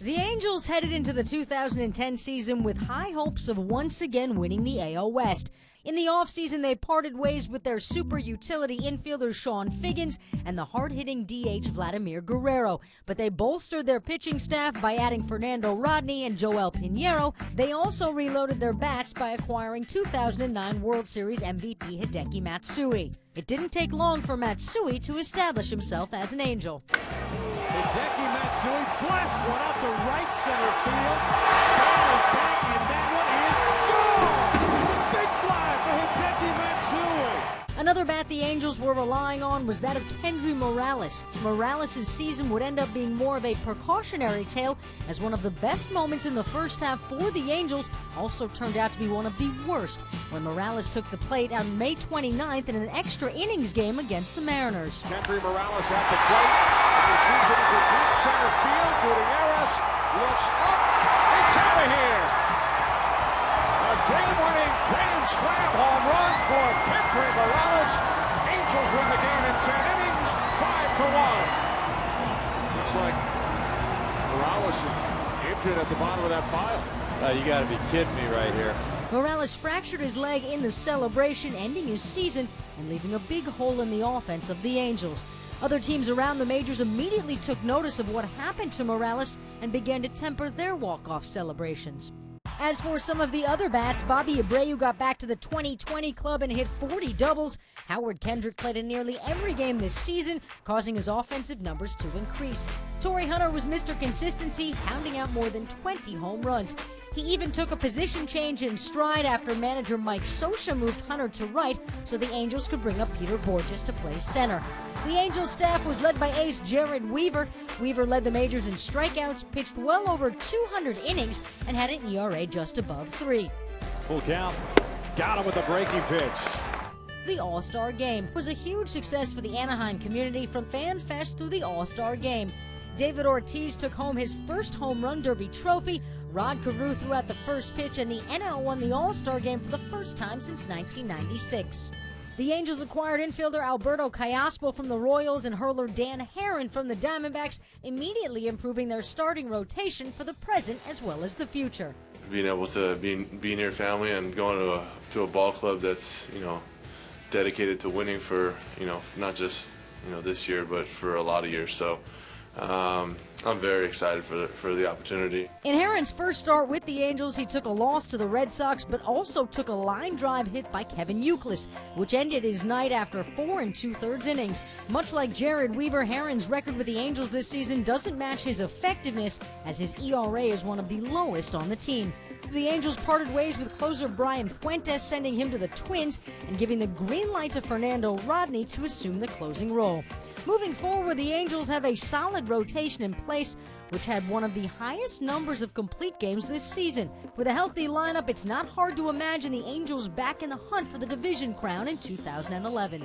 The Angels headed into the 2010 season with high hopes of once again winning the AL West. In the offseason, they parted ways with their super utility infielder Sean Figgins and the hard-hitting DH Vladimir Guerrero. But they bolstered their pitching staff by adding Fernando Rodney and Joel Pinheiro. They also reloaded their bats by acquiring 2009 World Series MVP Hideki Matsui. It didn't take long for Matsui to establish himself as an Angel. Hideki Matsui blasts one out to right center field. Span is back, and that one is gone! Big fly for Hideki Matsui! Another bat the Angels were relying on was that of Kendry Morales. Morales' season would end up being more of a precautionary tale, as one of the best moments in the first half for the Angels also turned out to be one of the worst, when Morales took the plate on May 29th in an extra innings game against the Mariners. Kendry Morales at the plate. He shoots it into deep center field. Gutierrez looks up. It's out of here. A game-winning grand slam home run for Kendry Morales. Angels win the game in 10 innings, 5-1. Looks like Morales is injured at the bottom of that pile. You got to be kidding me right here. Morales fractured his leg in the celebration, ending his season and leaving a big hole in the offense of the Angels. Other teams around the majors immediately took notice of what happened to Morales and began to temper their walk-off celebrations. As for some of the other bats, Bobby Abreu got back to the 2020 club and hit 40 doubles. Howard Kendrick played in nearly every game this season, causing his offensive numbers to increase. Torrey Hunter was Mr. Consistency, pounding out more than 20 home runs. He even took a position change in stride after manager Mike Scioscia moved Hunter to right so the Angels could bring up Peter Bourjos to play center. The Angels staff was led by ace Jered Weaver. Weaver led the majors in strikeouts, pitched well over 200 innings, and had an ERA just above 3. Full count. Got him with a breaking pitch. The All-Star Game was a huge success for the Anaheim community, from Fan Fest through the All-Star Game. David Ortiz took home his first Home Run Derby trophy. Rod Carew threw out the first pitch, and the NL won the All-Star Game for the first time since 1996. The Angels acquired infielder Alberto Callaspo from the Royals and hurler Dan Haren from the Diamondbacks, immediately improving their starting rotation for the present as well as the future. Being able to be near family and going to a ball club that's, dedicated to winning for, not just, this year, but for a lot of years. So I'm very excited for the opportunity. In Haren's first start with the Angels, he took a loss to the Red Sox, but also took a line drive hit by Kevin Youkilis, which ended his night after 4 2/3 innings. Much like Jered Weaver, Haren's record with the Angels this season doesn't match his effectiveness, as his ERA is one of the lowest on the team. The Angels parted ways with closer Brian Fuentes, sending him to the Twins and giving the green light to Fernando Rodney to assume the closing role. Moving forward, the Angels have a solid rotation in place, which had one of the highest numbers of complete games this season. With a healthy lineup, it's not hard to imagine the Angels back in the hunt for the division crown in 2011.